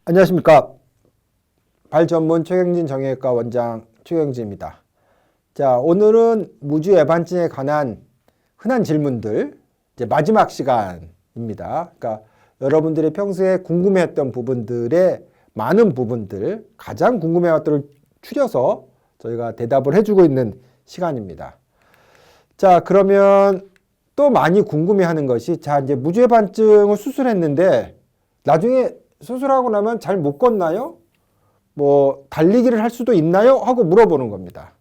안녕하십니까. 발 전문 최경진 정형외과 원장 최경진입니다. 자, 오늘은 무주 애반증에 관한 흔한 질문들, 이제 마지막 시간입니다. 그러니까 여러분들이 평소에 궁금해했던 부분들의 많은 부분들, 가장 궁금해했던 것들을 추려서 저희가 대답을 해주고 있는 시간입니다. 자, 그러면 또 많이 궁금해하는 것이, 자, 이제 무주 애반증을 수술했는데 나중에 수술하고 나면 잘 못 걷나요? 뭐 달리기를 할 수도 있나요? 하고 물어보는 겁니다.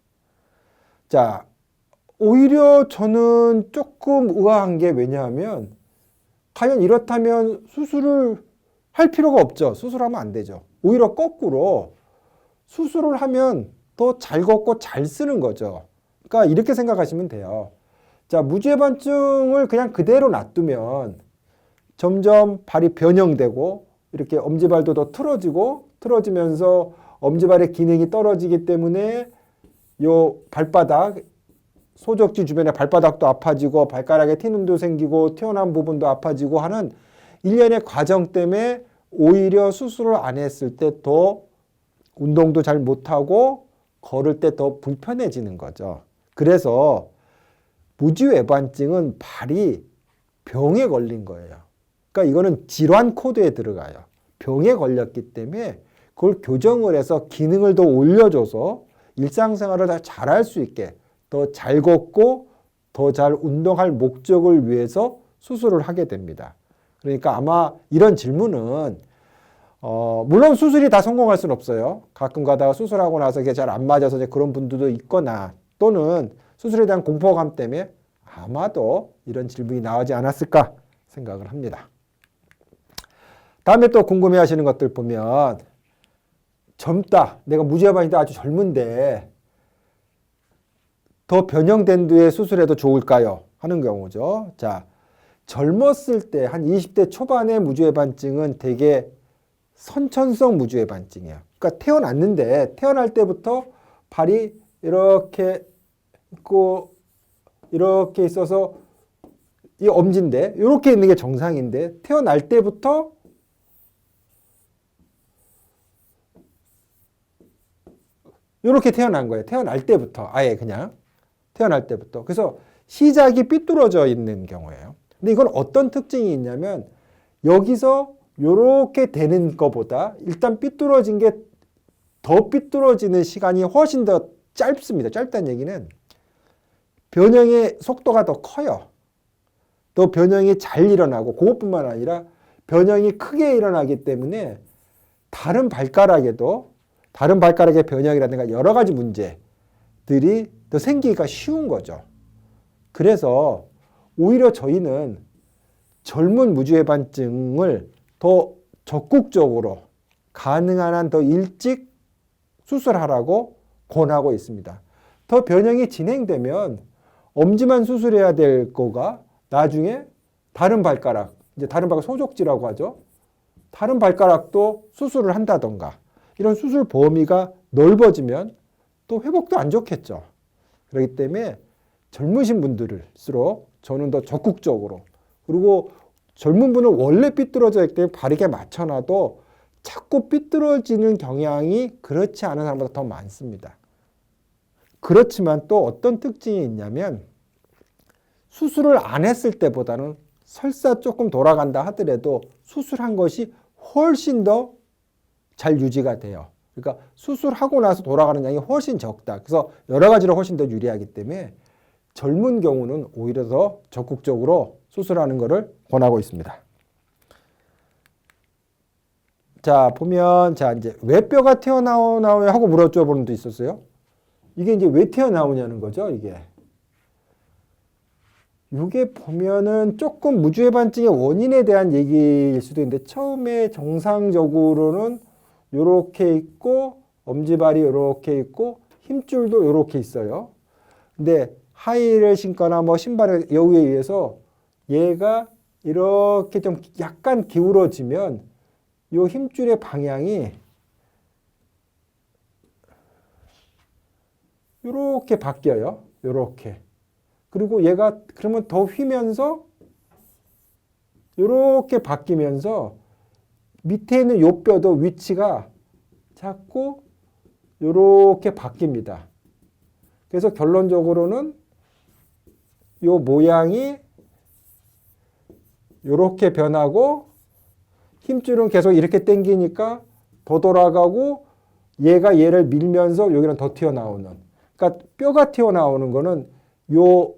자, 오히려 저는 조금 의아한 게 왜냐하면 과연 이렇다면 수술을 할 필요가 없죠. 수술하면 안 되죠. 오히려 거꾸로 수술을 하면 더 잘 걷고 잘 쓰는 거죠. 그러니까 이렇게 생각하시면 돼요. 자, 무주애반증을 그냥 그대로 놔두면 점점 발이 변형되고 이렇게 엄지발도 더 틀어지면서 엄지발의 기능이 떨어지기 때문에 요 발바닥, 소적지 주변의 발바닥도 아파지고 발가락에 티눈도 생기고 튀어나온 부분도 아파지고 하는 일련의 과정 때문에 오히려 수술을 안 했을 때 더 운동도 잘 못하고 걸을 때 더 불편해지는 거죠. 그래서 무주애반증은 발이 병에 걸린 거예요. 그러니까 이거는 질환 코드에 들어가요. 병에 걸렸기 때문에 그걸 교정을 해서 기능을 더 올려줘서 일상생활을 더 잘할 수 있게 더 잘 걷고 더 잘 운동할 목적을 위해서 수술을 하게 됩니다. 그러니까 아마 이런 질문은 물론 수술이 다 성공할 수는 없어요. 가끔 가다가 수술하고 나서 그게 잘 안 맞아서 이제 그런 분들도 있거나 또는 수술에 대한 공포감 때문에 아마도 이런 질문이 나오지 않았을까 생각을 합니다. 다음에 또 궁금해 하시는 것들 보면 젊다. 내가 무주애반인데 아주 젊은데 더 변형된 뒤에 수술해도 좋을까요? 하는 경우죠. 자, 젊었을 때 한 20대 초반의 무주애반증은 되게 선천성 무주애반증이에요. 그러니까 태어났는데 태어날 때부터 발이 이렇게 있고 이렇게 있어서 이 엄지인데 이렇게 있는 게 정상인데 태어날 때부터 이렇게 태어난 거예요. 태어날 때부터 아예 그냥 태어날 때부터. 그래서 시작이 삐뚤어져 있는 경우예요. 근데 이건 어떤 특징이 있냐면 여기서 이렇게 되는 것보다 일단 삐뚤어진 게 더 삐뚤어지는 시간이 훨씬 더 짧습니다. 짧다는 얘기는 변형의 속도가 더 커요. 또 변형이 잘 일어나고 그것뿐만 아니라 변형이 크게 일어나기 때문에 다른 발가락의 변형이라든가 여러 가지 문제들이 더 생기기가 쉬운 거죠. 그래서 오히려 저희는 젊은 무주애반증을 더 적극적으로 가능한 한 더 일찍 수술하라고 권하고 있습니다. 더 변형이 진행되면 엄지만 수술해야 될 거가 나중에 다른 발가락, 이제 다른 발가락 소족지라고 하죠. 다른 발가락도 수술을 한다던가 이런 수술 범위가 넓어지면 또 회복도 안 좋겠죠. 그렇기 때문에 젊으신 분들일수록 저는 더 적극적으로, 그리고 젊은 분은 원래 삐뚤어져 있기 때문에 바르게 맞춰놔도 자꾸 삐뚤어지는 경향이 그렇지 않은 사람보다 더 많습니다. 그렇지만 또 어떤 특징이 있냐면 수술을 안 했을 때보다는 설사 조금 돌아간다 하더라도 수술한 것이 훨씬 더 잘 유지가 돼요. 그러니까 수술하고 나서 돌아가는 양이 훨씬 적다. 그래서 여러 가지로 훨씬 더 유리하기 때문에 젊은 경우는 오히려 더 적극적으로 수술하는 것을 권하고 있습니다. 자, 보면 자 이제 왜 뼈가 튀어나오나요 하고 물어보는 분도 있었어요. 이게 이제 왜 튀어나오냐는 거죠, 이게. 이게 보면은 조금 무주애반증의 원인에 대한 얘기일 수도 있는데 처음에 정상적으로는 이렇게 있고 엄지발이 이렇게 있고 힘줄도 이렇게 있어요. 근데 하이힐을 신거나 뭐 신발에 여기에 의해서 얘가 이렇게 좀 약간 기울어지면 이 힘줄의 방향이 이렇게 바뀌어요. 이렇게. 그리고 얘가 그러면 더 휘면서 이렇게 바뀌면서 밑에 있는 요 뼈도 위치가 자꾸 요렇게 바뀝니다. 그래서 결론적으로는 요 모양이 요렇게 변하고 힘줄은 계속 이렇게 당기니까 더 돌아가고 얘가 얘를 밀면서 여기는 더 튀어나오는. 그러니까 뼈가 튀어나오는 거는 요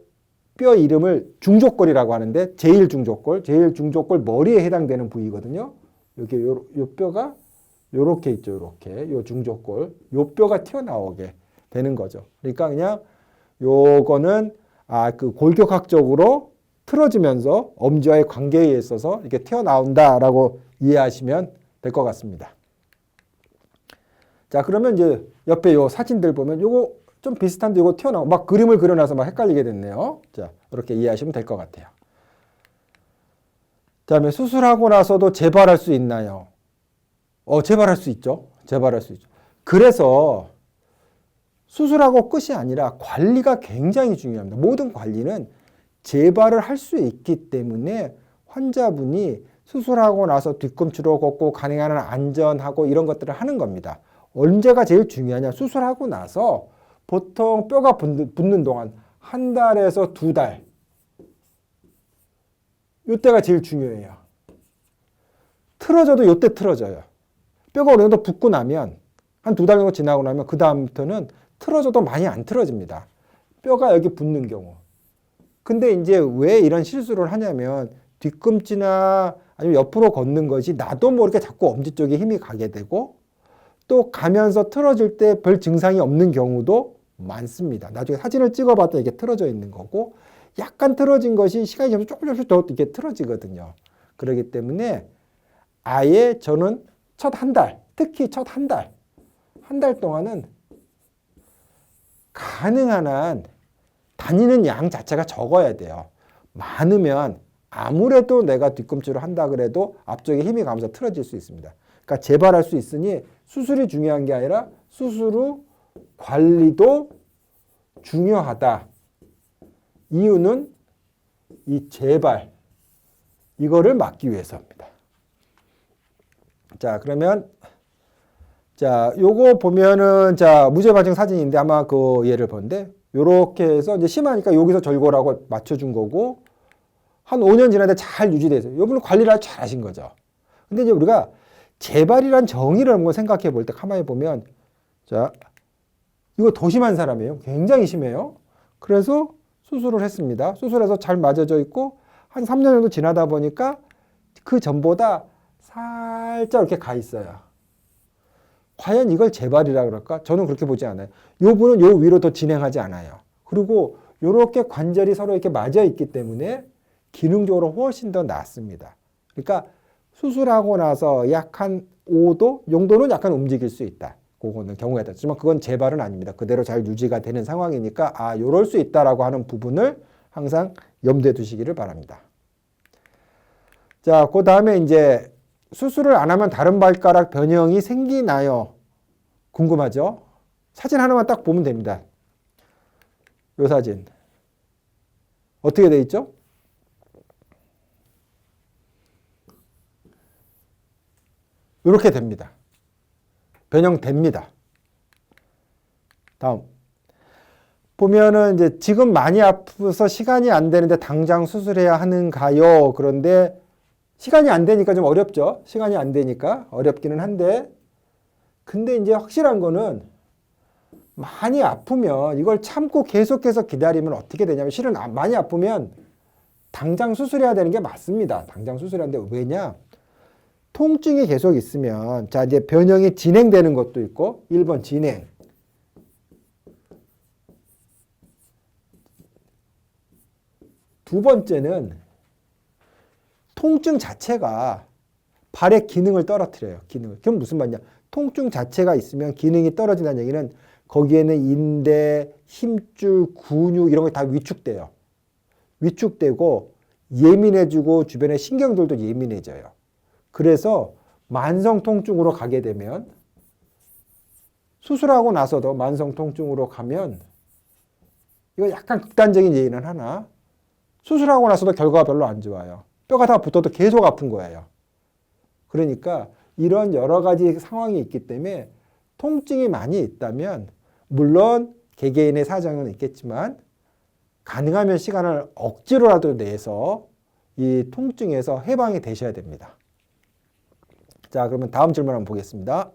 뼈 이름을 중족골이라고 하는데 제일 중족골 머리에 해당되는 부위거든요. 여기 요 뼈가 요렇게 있죠. 요렇게 요 중족골 요 뼈가 튀어나오게 되는 거죠. 그러니까 그냥 요거는 그 골격학적으로 틀어지면서 엄지와의 관계에 있어서 이렇게 튀어나온다라고 이해하시면 될 것 같습니다. 자, 그러면 이제 옆에 요 사진들 보면 요거 좀 비슷한데 요거 튀어나오고 막 그림을 그려놔서 막 헷갈리게 됐네요. 자, 이렇게 이해하시면 될 것 같아요. 그다음에 수술하고 나서도 재발할 수 있나요? 재발할 수 있죠. 재발할 수 있죠. 그래서 수술하고 끝이 아니라 관리가 굉장히 중요합니다. 모든 관리는 재발을 할 수 있기 때문에 환자분이 수술하고 나서 뒤꿈치로 걷고 가능한 한 안전하고 이런 것들을 하는 겁니다. 언제가 제일 중요하냐? 수술하고 나서 보통 뼈가 붙는 동안 한 달에서 두 달. 이때가 제일 중요해요. 틀어져도 이때 틀어져요. 뼈가 어느 정도 붙고 나면 한 두 달 정도 지나고 나면 그 다음부터는 틀어져도 많이 안 틀어집니다. 뼈가 여기 붙는 경우. 근데 이제 왜 이런 실수를 하냐면 뒤꿈치나 아니면 옆으로 걷는 것이 나도 모르게 자꾸 엄지 쪽에 힘이 가게 되고 또 가면서 틀어질 때 별 증상이 없는 경우도 많습니다. 나중에 사진을 찍어봤더니 이게 틀어져 있는 거고 약간 틀어진 것이 시간이 지나면 조금씩 더 이렇게 틀어지거든요. 그렇기 때문에 아예 저는 첫 한 달, 특히 첫 한 달 동안은 가능한 한 다니는 양 자체가 적어야 돼요. 많으면 아무래도 내가 뒤꿈치로 한다 그래도 앞쪽에 힘이 가면서 틀어질 수 있습니다. 그러니까 재발할 수 있으니 수술이 중요한 게 아니라 수술 후 관리도 중요하다. 이유는 이 재발, 이거를 막기 위해서입니다. 자, 그러면 자, 요거 보면은 자, 무죄 발생 사진인데 아마 그 예를 보는데 요렇게 해서 이제 심하니까 여기서 절골하고 맞춰준 거고 한 5년 지났는데 잘 유지돼서 요분은 관리를 아주 잘 하신 거죠. 근데 이제 우리가 재발이란 정의를 한번 생각해 볼 때 가만히 보면 자, 이거 더 심한 사람이에요. 굉장히 심해요. 그래서 수술을 했습니다. 수술해서 잘 맞아져 있고 한 3년 정도 지나다 보니까 그 전보다 살짝 이렇게 가 있어요. 과연 이걸 재발이라고 그럴까? 저는 그렇게 보지 않아요. 요 분은 요 위로 더 진행하지 않아요. 그리고 요렇게 관절이 서로 이렇게 맞아 있기 때문에 기능적으로 훨씬 더 낫습니다. 그러니까 수술하고 나서 약 한 5도 정도는 약간 움직일 수 있다. 그거는 경우에 따르지만 그건 재발은 아닙니다. 그대로 잘 유지가 되는 상황이니까 요럴 수 있다라고 하는 부분을 항상 염두에 두시기를 바랍니다. 자, 그 다음에 이제 수술을 안 하면 다른 발가락 변형이 생기나요? 궁금하죠? 사진 하나만 딱 보면 됩니다. 이 사진. 어떻게 돼 있죠? 이렇게 됩니다. 변형됩니다. 다음. 보면은 이제 지금 많이 아파서 시간이 안 되는데 당장 수술해야 하는가요? 그런데 시간이 안 되니까 좀 어렵죠. 시간이 안 되니까 어렵기는 한데 근데 이제 확실한 거는 많이 아프면 이걸 참고 계속해서 기다리면 어떻게 되냐면 실은 많이 아프면 당장 수술해야 되는 게 맞습니다. 당장 수술해야 되는데 왜냐? 통증이 계속 있으면 자 이제 변형이 진행되는 것도 있고 1번 진행 두 번째는 통증 자체가 발의 기능을 떨어뜨려요. 기능을. 그럼 무슨 말이냐? 통증 자체가 있으면 기능이 떨어진다는 얘기는 거기에는 인대, 힘줄, 근육 이런 게 다 위축돼요. 위축되고 예민해지고 주변의 신경들도 예민해져요. 그래서 만성 통증으로 가게 되면 수술하고 나서도 만성 통증으로 가면 이거 약간 극단적인 예는 하나 수술하고 나서도 결과가 별로 안 좋아요. 뼈가 다 붙어도 계속 아픈 거예요. 그러니까 이런 여러 가지 상황이 있기 때문에 통증이 많이 있다면 물론 개개인의 사정은 있겠지만 가능하면 시간을 억지로라도 내서 이 통증에서 해방이 되셔야 됩니다. 자, 그러면 다음 질문 한번 보겠습니다.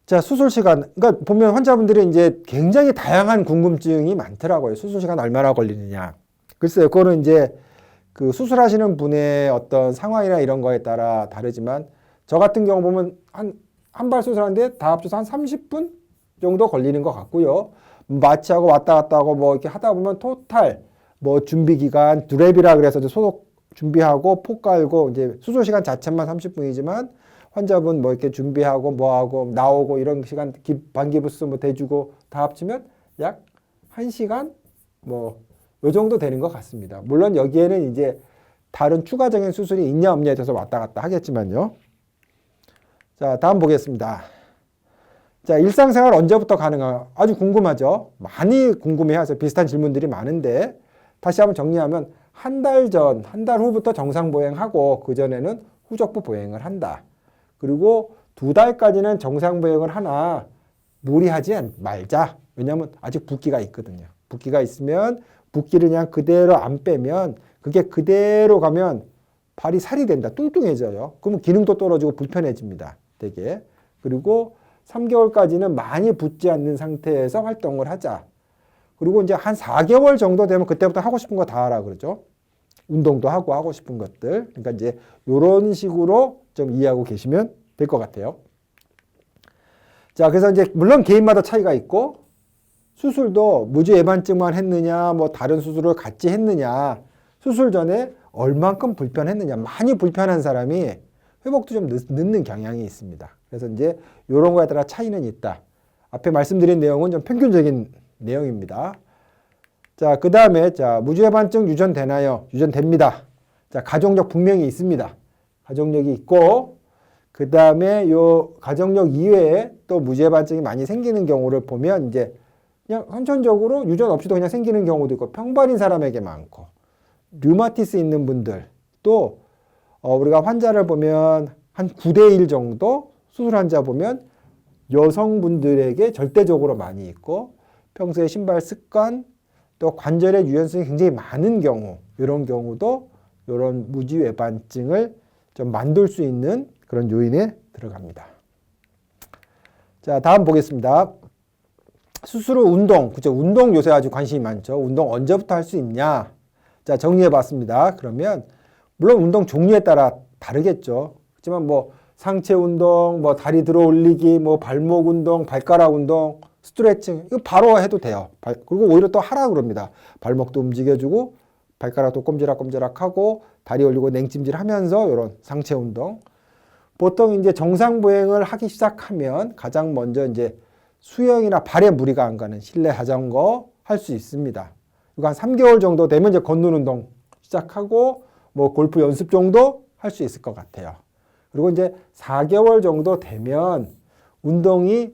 자, 수술 시간. 그러니까 보면 환자분들이 이제 굉장히 다양한 궁금증이 많더라고요. 수술 시간 얼마나 걸리느냐. 글쎄요, 그거는 이제 그 수술하시는 분의 어떤 상황이나 이런 거에 따라 다르지만 저 같은 경우 보면 한 발 수술하는데 다 합쳐서 한 30분 정도 걸리는 것 같고요. 마취하고 왔다 갔다 하고 뭐 이렇게 하다 보면 토탈 뭐 준비 기간 드랩이라 그래서 이제 소독 준비하고 폭 깔고 이제 수술 시간 자체만 30분이지만 환자분 뭐 이렇게 준비하고 뭐하고 나오고 이런 시간 반기부스 뭐 대주고 다 합치면 약 1시간 뭐 요 정도 되는 것 같습니다. 물론 여기에는 이제 다른 추가적인 수술이 있냐 없냐에 대해서 왔다 갔다 하겠지만요. 자, 다음 보겠습니다. 자, 일상생활 언제부터 가능한가? 아주 궁금하죠? 많이 궁금해하세요. 비슷한 질문들이 많은데 다시 한번 정리하면 한 달 전, 한 달 후부터 정상 보행하고 그전에는 후적부 보행을 한다. 그리고 2달까지는 정상 보행을 하나 무리하지 말자. 왜냐하면 아직 붓기가 있거든요. 붓기가 있으면 붓기를 그냥 그대로 안 빼면 그게 그대로 가면 발이 살이 된다. 뚱뚱해져요. 그러면 기능도 떨어지고 불편해집니다. 되게. 그리고 3개월까지는 많이 붓지 않는 상태에서 활동을 하자. 그리고 이제 한 4개월 정도 되면 그때부터 하고 싶은 거 다 하라 그러죠. 운동도 하고 싶은 것들. 그러니까 이제 이런 식으로 좀 이해하고 계시면 될 것 같아요. 자, 그래서 이제 물론 개인마다 차이가 있고 수술도 무주 예반증만 했느냐, 뭐 다른 수술을 같이 했느냐, 수술 전에 얼만큼 불편했느냐, 많이 불편한 사람이 회복도 좀 늦는 경향이 있습니다. 그래서 이제 이런 거에 따라 차이는 있다. 앞에 말씀드린 내용은 좀 평균적인 내용입니다. 자, 그 다음에 자, 무주예반증 유전되나요? 유전됩니다. 자, 가족력 분명히 있습니다. 가족력이 있고 그 다음에 요 가족력 이외에 또 무주예반증이 많이 생기는 경우를 보면 이제 그냥 선천적으로 유전 없이도 그냥 생기는 경우도 있고 평발인 사람에게 많고 류마티스 있는 분들 또 우리가 환자를 보면 한 9대1 정도 수술 환자 보면 여성분들에게 절대적으로 많이 있고 평소에 신발 습관 또 관절의 유연성이 굉장히 많은 경우 이런 경우도 이런 무주예반증을 좀 만들 수 있는 그런 요인에 들어갑니다. 자, 다음 보겠습니다. 수술 후 운동, 그죠? 운동 요새 아주 관심이 많죠. 운동 언제부터 할 수 있냐? 자, 정리해 봤습니다. 그러면 물론 운동 종류에 따라 다르겠죠. 하지만 뭐 상체 운동, 뭐 다리 들어 올리기, 뭐 발목 운동, 발가락 운동, 스트레칭 이거 바로 해도 돼요. 그리고 오히려 또 하라 그럽니다. 발목도 움직여주고 발가락도 꼼지락꼼지락하고 다리 올리고 냉찜질하면서 이런 상체 운동. 보통 이제 정상 보행을 하기 시작하면 가장 먼저 이제 수영이나 발에 무리가 안 가는 실내 자전거 할 수 있습니다. 이거 한 3개월 정도 되면 이제 걷는 운동 시작하고 뭐 골프 연습 정도 할 수 있을 것 같아요. 그리고 이제 4개월 정도 되면 운동이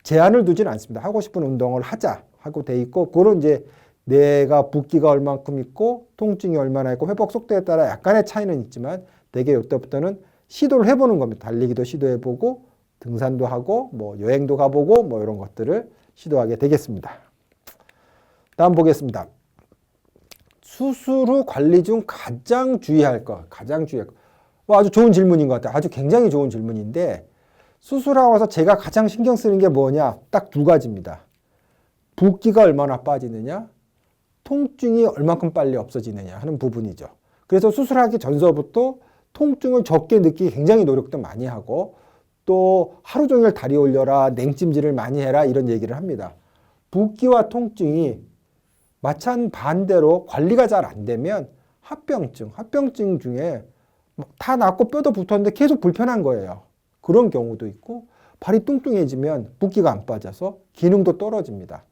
제한을 두지는 않습니다. 하고 싶은 운동을 하자 하고 돼 있고 그런 이제 내가 붓기가 얼만큼 있고 통증이 얼마나 있고 회복 속도에 따라 약간의 차이는 있지만 대개 이때부터는 시도를 해보는 겁니다. 달리기도 시도해보고 등산도 하고 뭐 여행도 가보고 뭐 이런 것들을 시도하게 되겠습니다. 다음 보겠습니다. 수술 후 관리 중 가장 주의할 것, 아주 좋은 질문인 것 같아요. 아주 굉장히 좋은 질문인데 수술하고 나서 제가 가장 신경 쓰는 게 뭐냐? 딱 2가지입니다. 붓기가 얼마나 빠지느냐, 통증이 얼만큼 빨리 없어지느냐 하는 부분이죠. 그래서 수술하기 전서부터 통증을 적게 느끼기 굉장히 노력도 많이 하고 또 하루 종일 다리 올려라, 냉찜질을 많이 해라 이런 얘기를 합니다. 붓기와 통증이 마찬 반대로 관리가 잘 안 되면 합병증 중에 다 낫고 뼈도 붙었는데 계속 불편한 거예요. 그런 경우도 있고 발이 뚱뚱해지면 붓기가 안 빠져서 기능도 떨어집니다.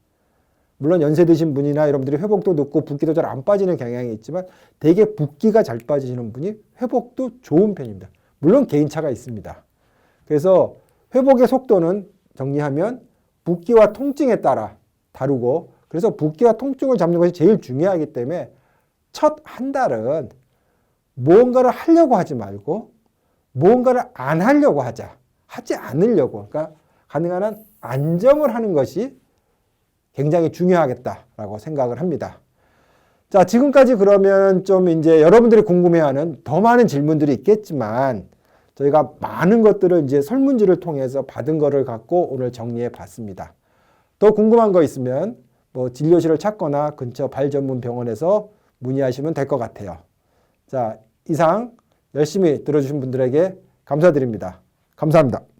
물론 연세 드신 분이나 여러분들이 회복도 늦고 붓기도 잘 안 빠지는 경향이 있지만 대개 붓기가 잘 빠지시는 분이 회복도 좋은 편입니다. 물론 개인차가 있습니다. 그래서 회복의 속도는 정리하면 붓기와 통증에 따라 다르고 그래서 붓기와 통증을 잡는 것이 제일 중요하기 때문에 첫 한 달은 무언가를 하려고 하지 말고 무언가를 안 하려고 하지 않으려고, 그러니까 가능한 한 안정을 하는 것이 굉장히 중요하겠다라고 생각을 합니다. 자, 지금까지 그러면 좀 이제 여러분들이 궁금해하는 더 많은 질문들이 있겠지만 저희가 많은 것들을 이제 설문지를 통해서 받은 거를 갖고 오늘 정리해 봤습니다. 더 궁금한 거 있으면 뭐 진료실을 찾거나 근처 발 전문 병원에서 문의하시면 될 것 같아요. 자, 이상 열심히 들어주신 분들에게 감사드립니다. 감사합니다.